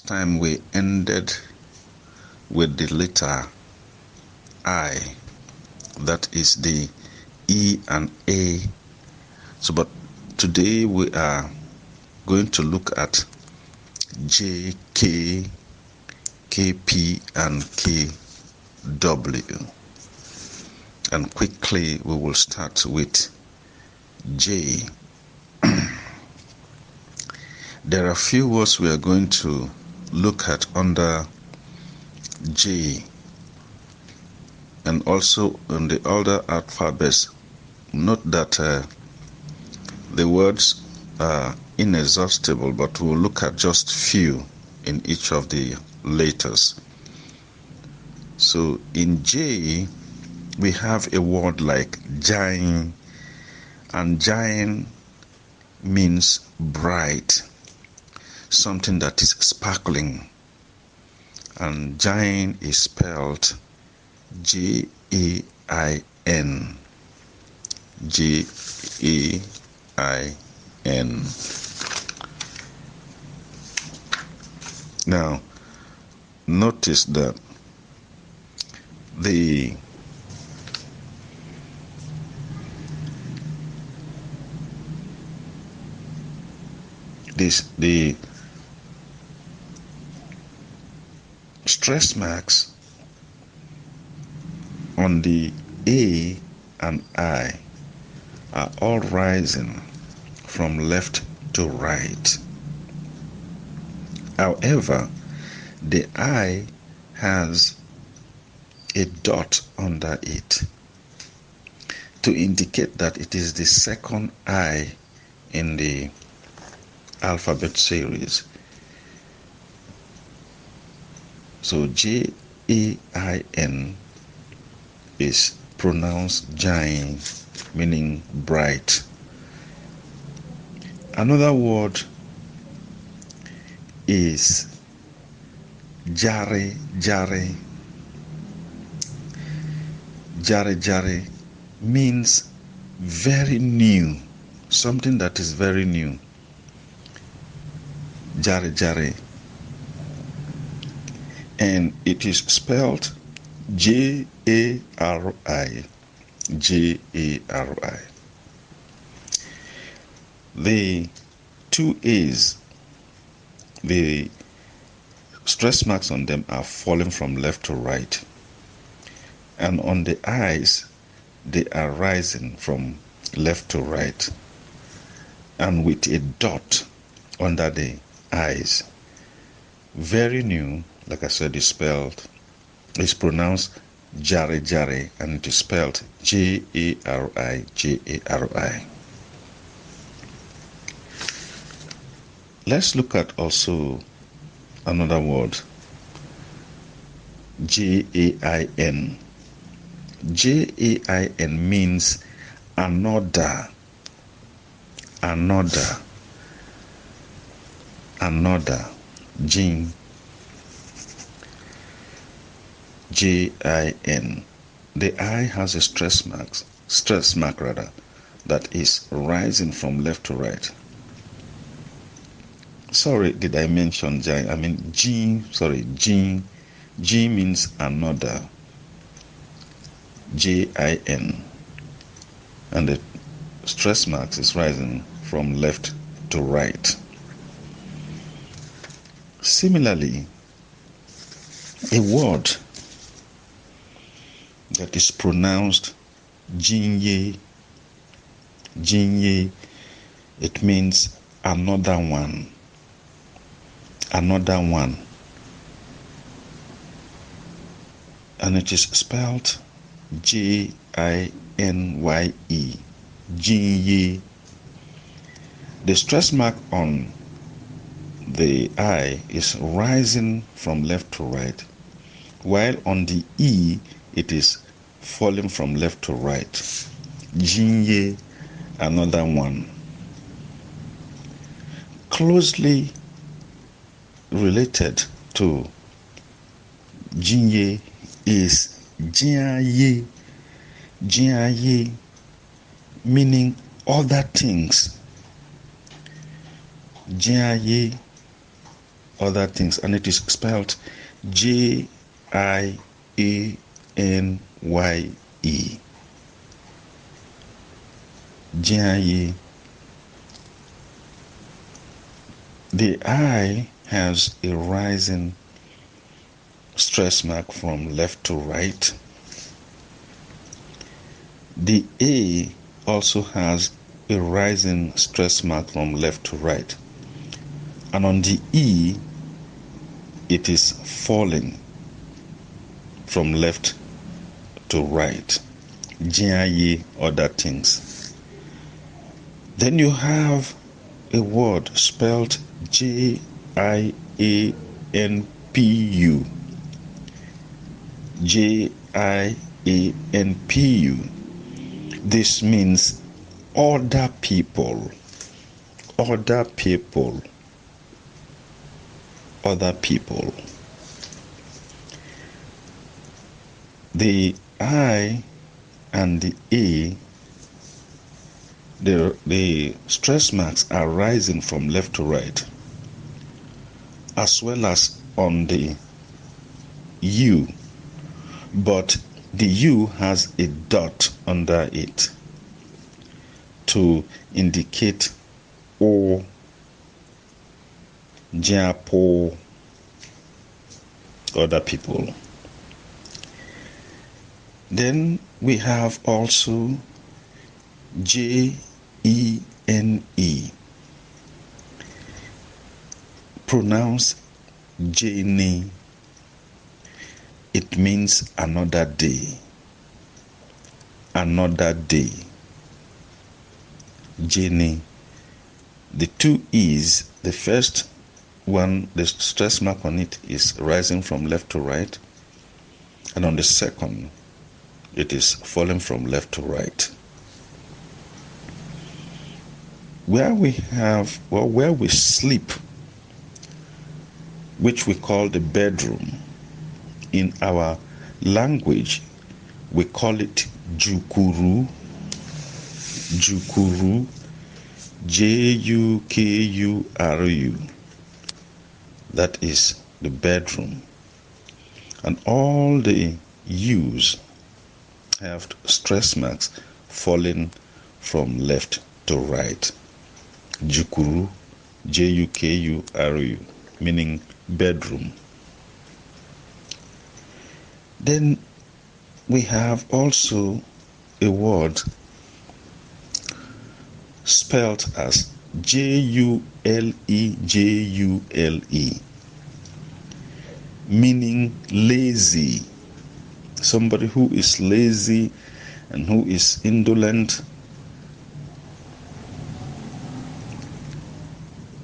Last time we ended with the letter I, that is the E and A. But today we are going to look at J, K, KP, and KW. And quickly we will start with J. There are a few words we are going to look at under J, and also in the other alphabets. Note that the words are inexhaustible, but we'll look at just few in each of the letters. So in J, we have a word like giant, and giant means bright, something that is sparkling, and giant is spelled Jain, Jain. Now notice that the stress marks on the A and I are all rising from left to right. However, the I has a dot under it to indicate that it is the second I in the alphabet series. So Jain is pronounced giant, meaning bright. Another word is jare. Jare means very new, something that is very new. Jare. And it is spelled Jari. Jari. The two A's, the stress marks on them are falling from left to right. And on the I's, they are rising from left to right. And with a dot under the I's. Very new, like I said, is pronounced Jari, and it is spelled Jari. Let's look at also another word, Jain. Jain means another. Jin. The I has a stress mark that is rising from left to right. Sorry, did I mention Jin? I mean Jin. Jin means another. Jin, and the stress mark is rising from left to right. Similarly, a word that is pronounced Jinye, it means another one. And it is spelled Jinye, Jinye. The stress mark on the I is rising from left to right, while on the E it is falling from left to right. Jinye, another one. Closely related to Jinye is Jiaye, meaning other things. Jiaye, other things, and it is spelled Jayanye. Jayanye. The I has a rising stress mark from left to right. The A also has a rising stress mark from left to right. And on the E, it is falling from left to right. Jia, other things. Then you have a word spelled Jianpu. Jianpu. This means other people. Other people. Other people. The I and the A, the stress marks are rising from left to right, as well as on the U, but the U has a dot under it to indicate O, Japo, other people. Then we have also Jene, pronounced Jane. It means another day. Another day. Jane. The two E's, the first one, the stress mark on it is rising from left to right, and on the second, it is falling from left to right. Where we sleep, which we call the bedroom, in our language, we call it Jukuru. Jukuru. Jukuru. That is the bedroom. And all the U's have stress marks falling from left to right. Jukuru, Jukuru, meaning bedroom. Then we have also a word spelled as Jule, meaning lazy. Somebody who is lazy and who is indolent.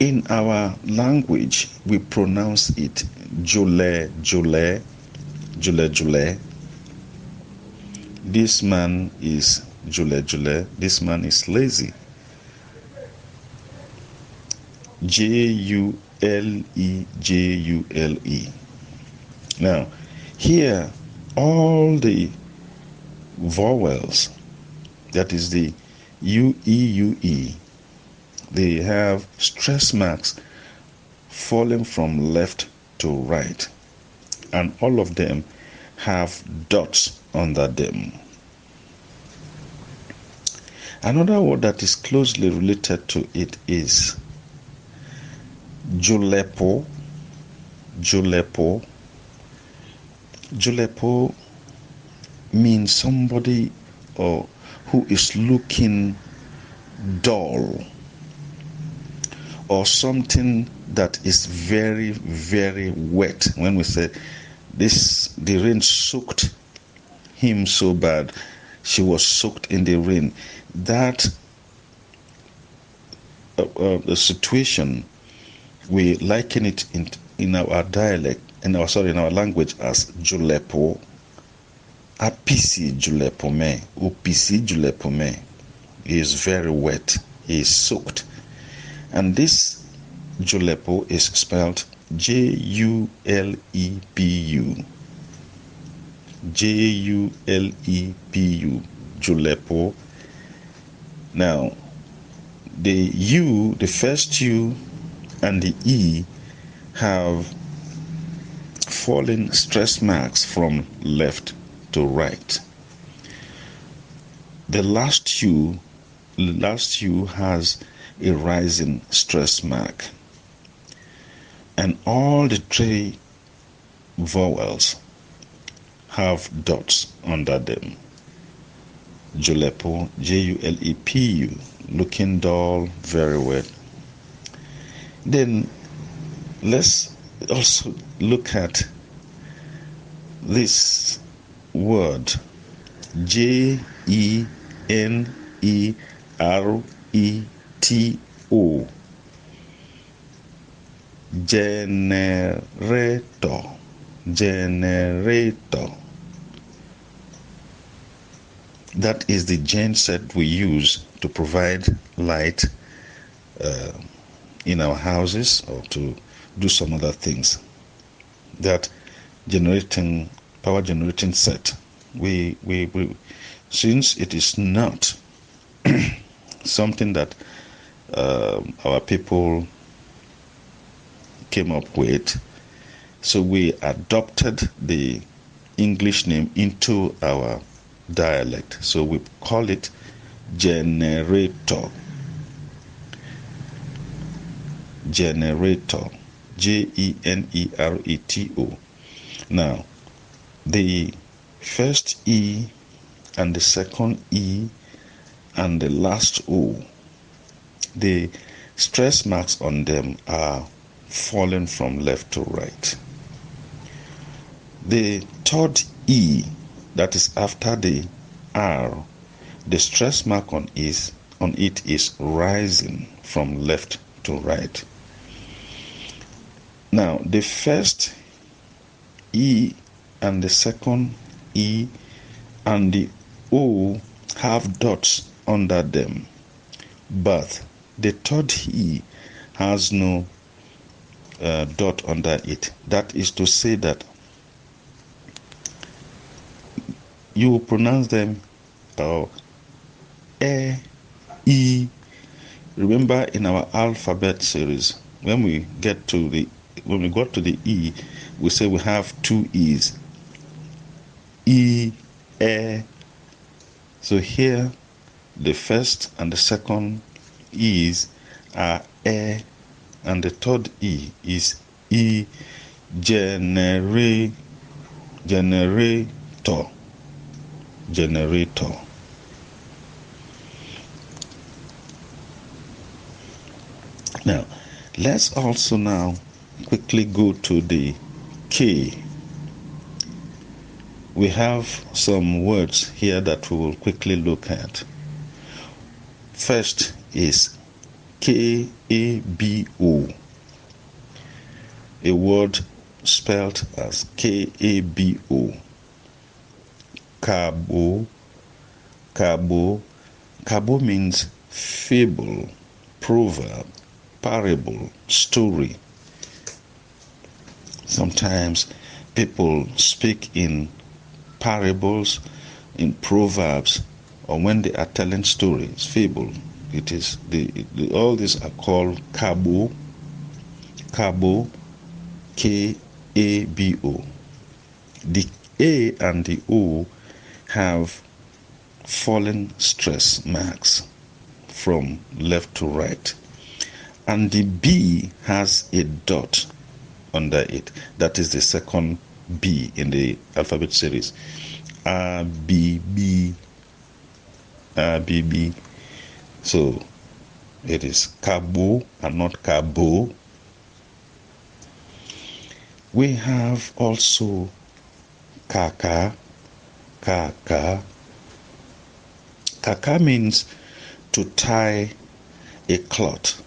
In our language, we pronounce it Jule. This man is Jule. This man is lazy. Jule. Now, here, all the vowels, that is the UE, they have stress marks falling from left to right, and all of them have dots under them. Another word that is closely related to it is Julepo. Julepo means somebody who is looking dull, or something that is very, very wet. When we say the rain soaked him so bad, she was soaked in the rain. That the situation, we liken it in our dialect, in our language as Julepo. Apisi Julepome, Upisi Julepome. He is very wet. He is soaked. And this Julepo is spelled Julepu. Julepu. Julepo. Now, the U, the first U and the E have falling stress marks from left to right. The last U has a rising stress mark, and all the three vowels have dots under them. Julepu, Julepu, looking dull, very well. Then let's also look at this word, Genereto. Generator. That is the genset we use to provide light in our houses or to do some other things. That power generating set. We since it is not something that our people came up with, so we adopted the English name into our dialect. So we call it generator. Generator. Genereto. Now, the first E and the second E and the last O, the stress marks on them are falling from left to right. The third E, that is after the R, the stress mark on it is rising from left to right. Now, the first E and the second E and the O have dots under them, but the third E has no dot under it. That is to say that you will pronounce them E, E. Remember, in our alphabet series, when we got to the E, we say we have two E's. E, E. So here, the first and the second E's are E, and the third E is E. Generator. Now, let's also now quickly go to the K. We have some words here that we will quickly look at. First is Kabo, a word spelled as Kabo. Kabo. Kabo means fable, proverb, parable, story. Sometimes people speak in parables, in proverbs, or when they are telling stories, fable. It is all these are called Kabo. Kabo, Kabo. The A and the O have fallen stress marks from left to right, and the B has a dot under it. That is the second B in the alphabet series. A, B, B, A, B, B. So it is Kabo and not Kabo. We have also Kaka. Kaka. Kaka means to tie a cloth.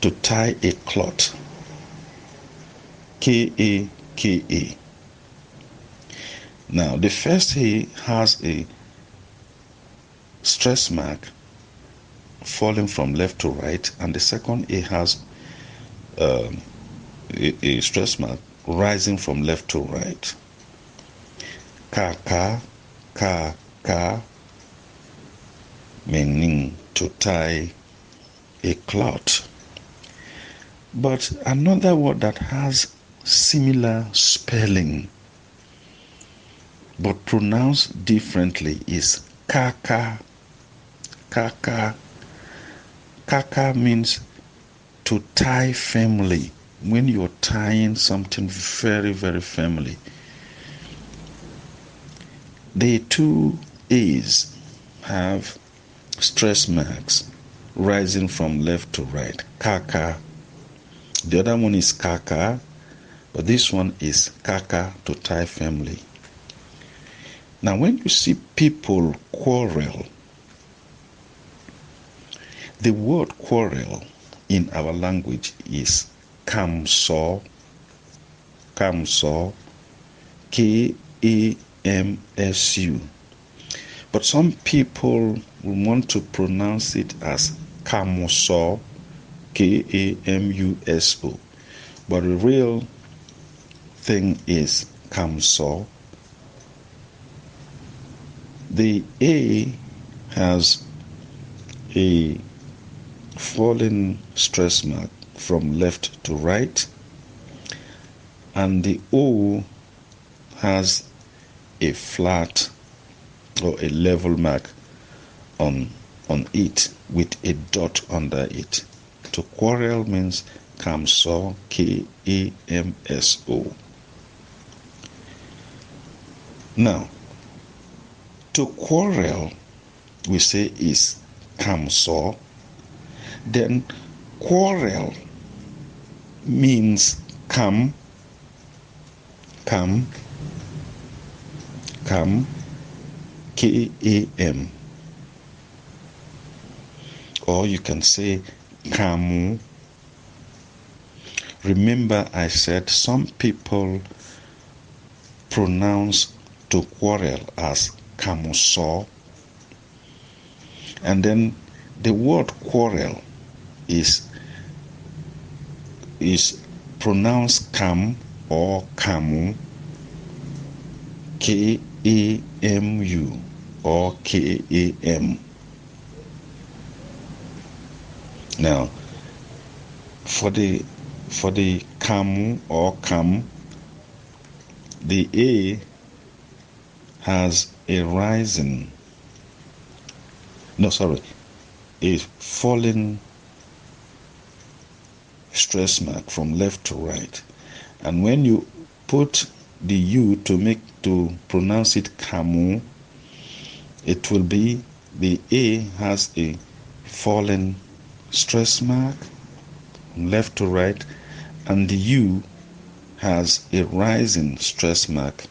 To tie a cloth. K-A-K-A. Now, the first A has a stress mark falling from left to right, and the second A has a stress mark rising from left to right. Kaka, ka, meaning to tie a cloth. But another word that has similar spelling but pronounced differently is kaka. Kaka. Kaka means to tie firmly. When you're tying something very, very firmly. The two A's have stress marks rising from left to right. Kaka. The other one is kaka, but this one is kaka, to tie firmly. Now, when you see people quarrel, the word quarrel in our language is kamso, kamso, Kamsu. But some people will want to pronounce it as kamuso, Kamuso. But the real thing is kamso. The A has a falling stress mark from left to right, and the O has a flat or a level mark on it with a dot under it. To quarrel means kamso, Kamso. Now, to quarrel, we say is kamso. Then quarrel means kam, Kam, Kam, Kam. Or you can say Kamu. Remember, I said some people pronounce to quarrel as Kamuso. And then the word quarrel is pronounced Kam or Kamu, Kamu or Kam. Now, for the Kamu or Kam, the A has a falling stress mark from left to right. And when you put the U to pronounce it Kamu, it will be the A has a fallen stress mark from left to right, and the U has a rising stress mark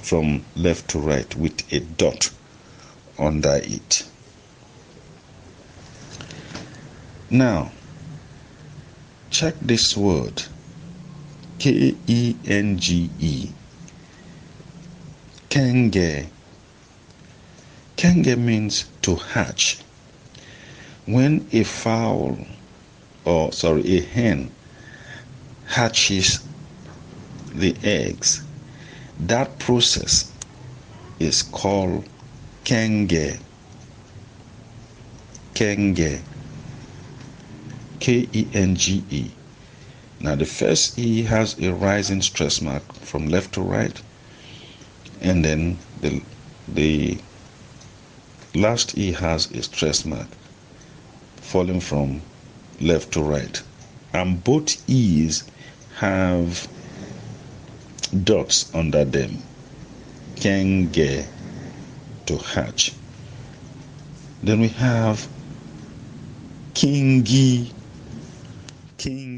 from left to right with a dot under it. Now, check this word, Kenge. Kenge. Kenge means to hatch. When a hen hatches the eggs, that process is called kenge. Kenge. Kenge. Now the first E has a rising stress mark from left to right, and then the last E has a stress mark falling from left to right, and both E's have dots under them. Kenge, to hatch. Then we have kingi. King